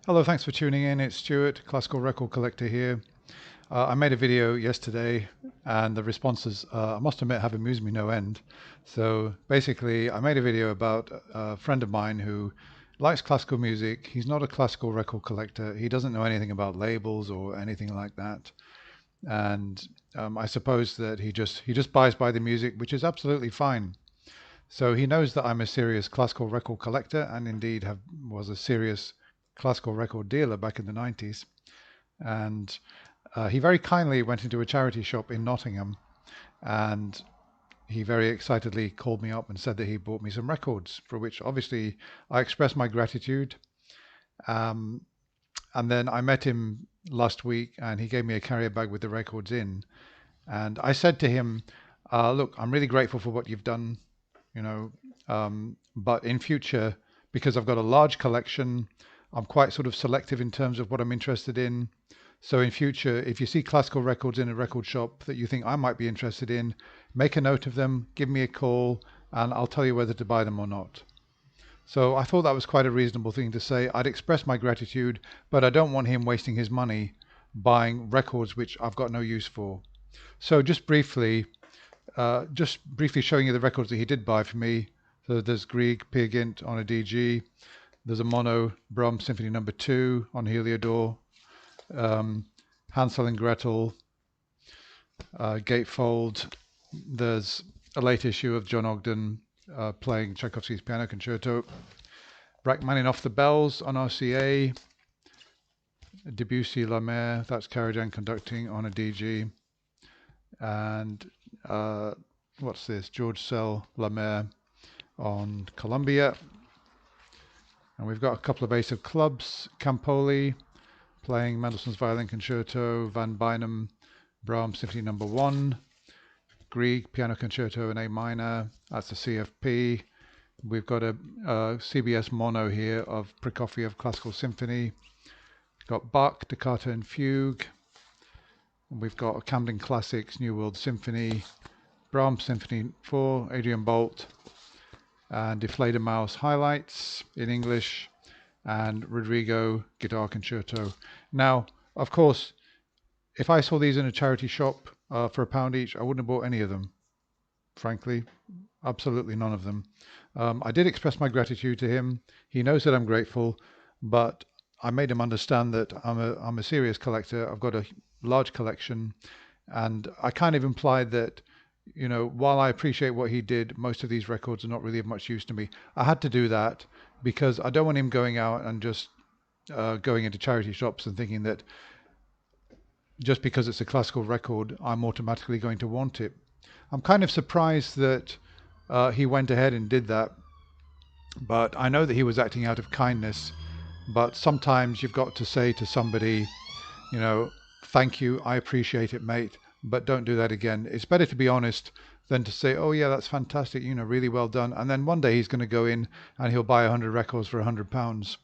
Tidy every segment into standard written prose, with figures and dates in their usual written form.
Hello, thanks for tuning in. It's Stuart, classical record collector here. I made a video yesterday and the responses, I must admit, have amused me no end. So basically, I made a video about a friend of mine who likes classical music. He's not a classical record collector. He doesn't know anything about labels or anything like that. And I suppose that he just buys by the music, which is absolutely fine. So he knows that I'm a serious classical record collector and indeed was a serious classical record dealer back in the 90s. And he very kindly went into a charity shop in Nottingham and he very excitedly called me up and said that he bought me some records, for which obviously I expressed my gratitude. Um, and then I met him last week and he gave me a carrier bag with the records in. And I said to him, look, I'm really grateful for what you've done, you know, but in future, because I've got a large collection, I'm quite sort of selective in terms of what I'm interested in. So in future, if you see classical records in a record shop that you think I might be interested in, make a note of them, give me a call, and I'll tell you whether to buy them or not. So I thought that was quite a reasonable thing to say. I'd express my gratitude, but I don't want him wasting his money buying records which I've got no use for. So just briefly showing you the records that he did buy for me. So there's Grieg, Peer Gynt on a DG. There's a mono Brahms Symphony Number 2 on Heliodor. Hansel and Gretel, Gatefold. There's a late issue of John Ogden playing Tchaikovsky's Piano Concerto. Rachmaninoff the Bells on RCA. Debussy La Mer, that's Karajan conducting on a DG. And what's this? George Sell La Mer on Columbia. And we've got a couple of ace of clubs. Campoli playing Mendelssohn's Violin Concerto, Van Beinum, Brahms Symphony Number 1, Grieg Piano Concerto in A minor, that's the CFP. We've got a CBS mono here of Prokofiev Classical Symphony. Got Bach, Toccata and Fugue. And we've got Camden Classics, New World Symphony, Brahms Symphony 4, Adrian Bolt, and Die Fledermaus Highlights in English, and Rodrigo Guitar Concerto. Now, of course, if I saw these in a charity shop for £1 each, I wouldn't have bought any of them. Frankly, absolutely none of them. I did express my gratitude to him. He knows that I'm grateful, but I made him understand that I'm a serious collector. I've got a large collection, and I kind of implied that, while I appreciate what he did, most of these records are not really of much use to me. I had to do that because I don't want him going out and just going into charity shops and thinking that just because it's a classical record, I'm automatically going to want it. I'm kind of surprised that he went ahead and did that, but I know that he was acting out of kindness. But sometimes you've got to say to somebody, thank you, I appreciate it, mate, but don't do that again. It's better to be honest than to say, oh yeah, that's fantastic, really well done. And then one day he's going to go in and he'll buy 100 records for £100.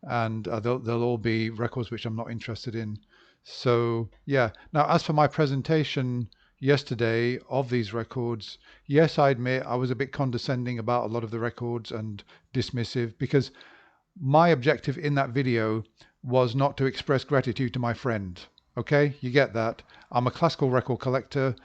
And they'll all be records which I'm not interested in. So yeah. Now, as for my presentation yesterday of these records, yes, I admit I was a bit condescending about a lot of the records and dismissive, because my objective in that video was not to express gratitude to my friend. Okay, you get that. I'm a classical record collector.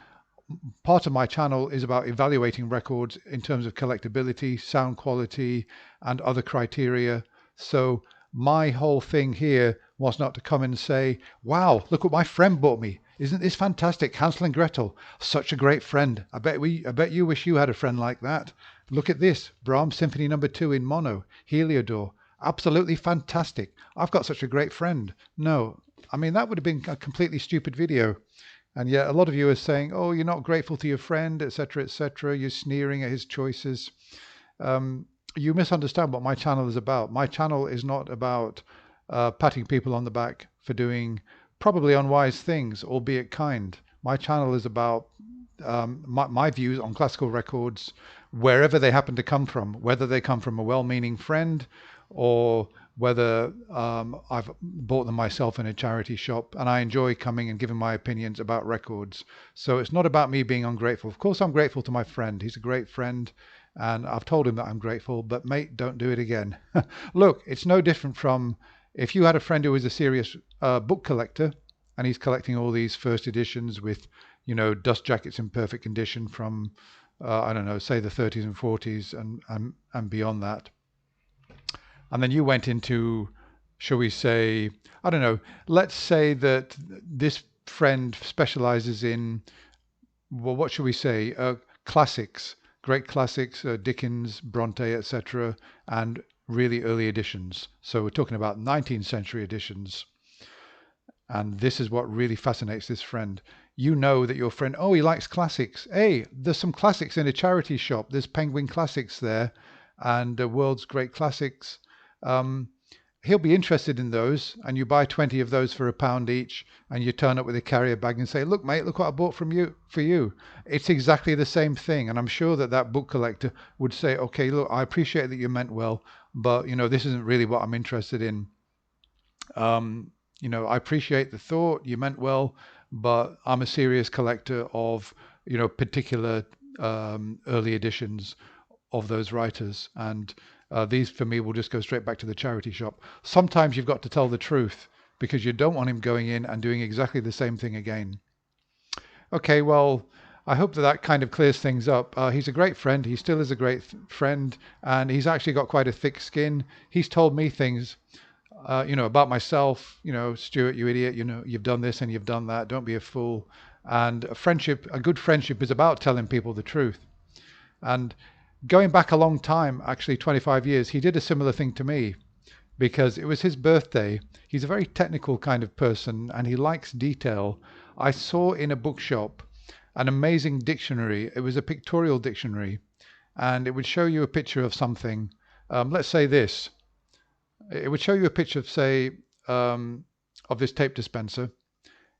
Part of my channel is about evaluating records in terms of collectability, sound quality, and other criteria. So my whole thing here was not to come and say, wow, look what my friend bought me. Isn't this fantastic? Hansel and Gretel, such a great friend. I bet you wish you had a friend like that. Look at this, Brahms Symphony Number 2 in mono, Heliodor. Absolutely fantastic. I've got such a great friend. No, I mean, that would have been a completely stupid video. And yet a lot of you are saying, oh, you're not grateful to your friend, etc., etc. You're sneering at his choices. You misunderstand what my channel is about. My channel is not about patting people on the back for doing probably unwise things, albeit kind. My channel is about my views on classical records, wherever they happen to come from, whether they come from a well-meaning friend or whether I've bought them myself in a charity shop, and I enjoy coming and giving my opinions about records. So it's not about me being ungrateful. Of course, I'm grateful to my friend. He's a great friend, and I've told him that I'm grateful, but mate, don't do it again. Look, it's no different from if you had a friend who was a serious book collector, and he's collecting all these first editions with, dust jackets in perfect condition from, I don't know, say the 30s and 40s and beyond that. And then you went into, shall we say, I don't know, let's say that this friend specializes in, well, what should we say, classics, great classics, Dickens, Bronte, etc., and really early editions. So we're talking about 19th century editions. And this is what really fascinates this friend. You know that your friend, oh, he likes classics. Hey, there's some classics in a charity shop. There's Penguin Classics there and World's Great Classics. Um, he'll be interested in those. And you buy 20 of those for £1 each. And you turn up with a carrier bag and say, look, mate, look what I bought for you. It's exactly the same thing. And I'm sure that that book collector would say, okay, look, I appreciate that you meant well, but, this isn't really what I'm interested in. Um, I appreciate the thought, you meant well, but I'm a serious collector of, particular early editions of those writers. And these for me will just go straight back to the charity shop. Sometimes you've got to tell the truth because you don't want him going in and doing exactly the same thing again. Okay, well, I hope that that kind of clears things up. He's a great friend. He still is a great friend, and he's actually got quite a thick skin. He's told me things about myself, Stuart, you idiot, you've done this and you've done that. Don't be a fool. And a good friendship is about telling people the truth. And going back a long time, actually 25 years, he did a similar thing to me because it was his birthday. He's a very technical kind of person and he likes detail. I saw in a bookshop an amazing dictionary. It was a pictorial dictionary and it would show you a picture of something. Let's say this. It would show you a picture of, say, of this tape dispenser.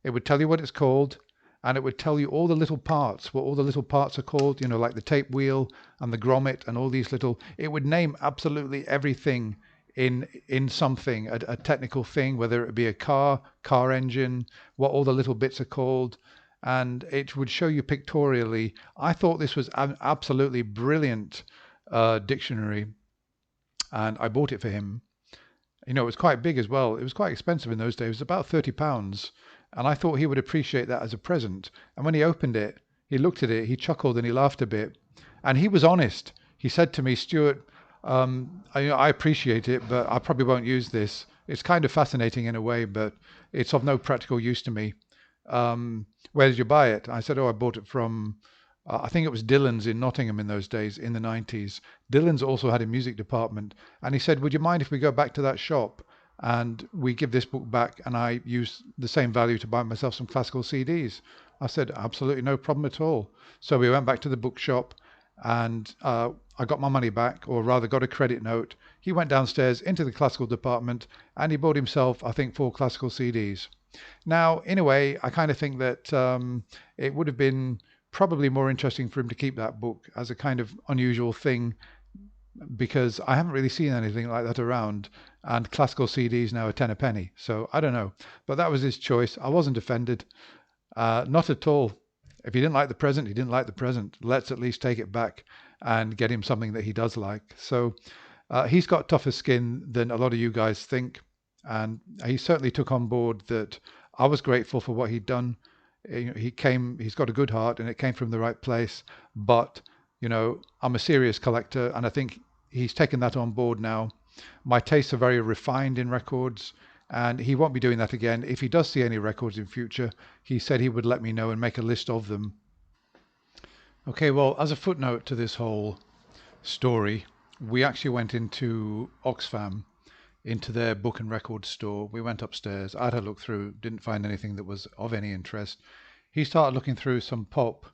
It would tell you what it's called, and it would tell you all the little parts, what all the little parts are called, like the tape wheel and the grommet and all these little. It would name absolutely everything in something, a technical thing, whether it be a car engine, what all the little bits are called, and it would show you pictorially. I thought this was an absolutely brilliant dictionary, and I bought it for him. It was quite big as well. It was quite expensive in those days. It was about £30. And I thought he would appreciate that as a present. And when he opened it, he looked at it, he chuckled and he laughed a bit. And he was honest. He said to me, Stuart, I appreciate it, but I probably won't use this. It's kind of fascinating in a way, but it's of no practical use to me. Where did you buy it? I said, oh, I bought it from, I think it was Dylan's in Nottingham in those days, in the 90s. Dylan's also had a music department. And he said, would you mind if we go back to that shop and we give this book back and I use the same value to buy myself some classical CDs? I said, absolutely no problem at all. So we went back to the bookshop and I got my money back, or rather got a credit note. He went downstairs into the classical department and he bought himself, I think, 4 classical CDs. Now, in a way, I kind of think that it would have been probably more interesting for him to keep that book as a kind of unusual thing, because I haven't really seen anything like that around, and classical CDs now are 10 a penny. So I don't know, but that was his choice. I wasn't offended, not at all. If he didn't like the present, he didn't like the present. Let's at least take it back and get him something that he does like. So he's got tougher skin than a lot of you guys think, and he certainly took on board that I was grateful for what he'd done. He's got a good heart and it came from the right place, but I'm a serious collector and I think he's taken that on board now. My tastes are very refined in records and he won't be doing that again. If he does see any records in future, he said he would let me know and make a list of them. Okay, well, as a footnote to this whole story, we actually went into Oxfam, into their book and record store. We went upstairs. I had a look through, didn't find anything that was of any interest. He started looking through some pop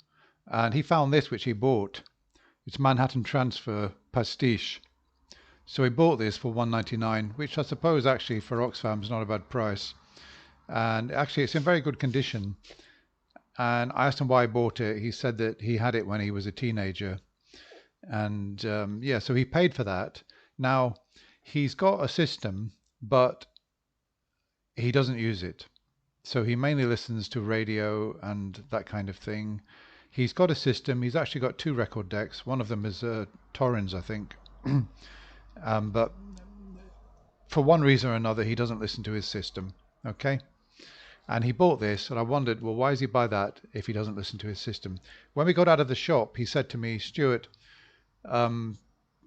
and he found this, which he bought. It's Manhattan Transfer Pastiche. So he bought this for $1.99, which I suppose actually for Oxfam is not a bad price. And actually it's in very good condition. And I asked him why he bought it. He said that he had it when he was a teenager. And yeah, so he paid for that. Now, he's got a system, but he doesn't use it. So he mainly listens to radio and that kind of thing. He's got a system. He's actually got 2 record decks. One of them is Torrens, I think. But for one reason or another, he doesn't listen to his system. Okay. And he bought this, and I wondered, well, why does he buy that if he doesn't listen to his system? When we got out of the shop, he said to me, Stuart, um,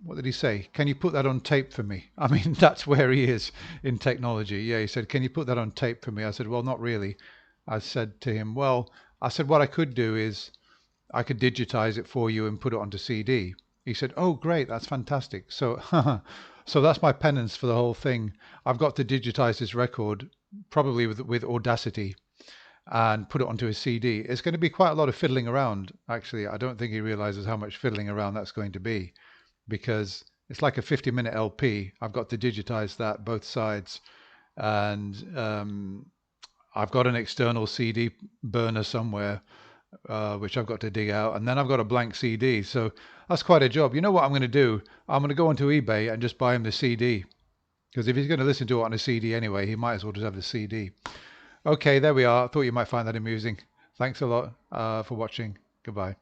what did he say? Can you put that on tape for me? I mean, that's where he is in technology. Yeah, he said, can you put that on tape for me? I said, well, not really. I said to him, well, I said, what I could do is I could digitize it for you and put it onto CD. He said, oh, great, that's fantastic. So, so that's my penance for the whole thing. I've got to digitize this record, probably with Audacity, and put it onto a CD. It's going to be quite a lot of fiddling around, actually. I don't think he realizes how much fiddling around that's going to be, because it's like a 50-minute LP. I've got to digitize that, both sides. And I've got an external CD burner somewhere, which I've got to dig out. And then I've got a blank CD. So that's quite a job. You know what I'm going to do? I'm going to go onto eBay and just buy him the CD. Because if he's going to listen to it on a CD anyway, he might as well just have the CD. Okay, there we are. I thought you might find that amusing. Thanks a lot for watching. Goodbye.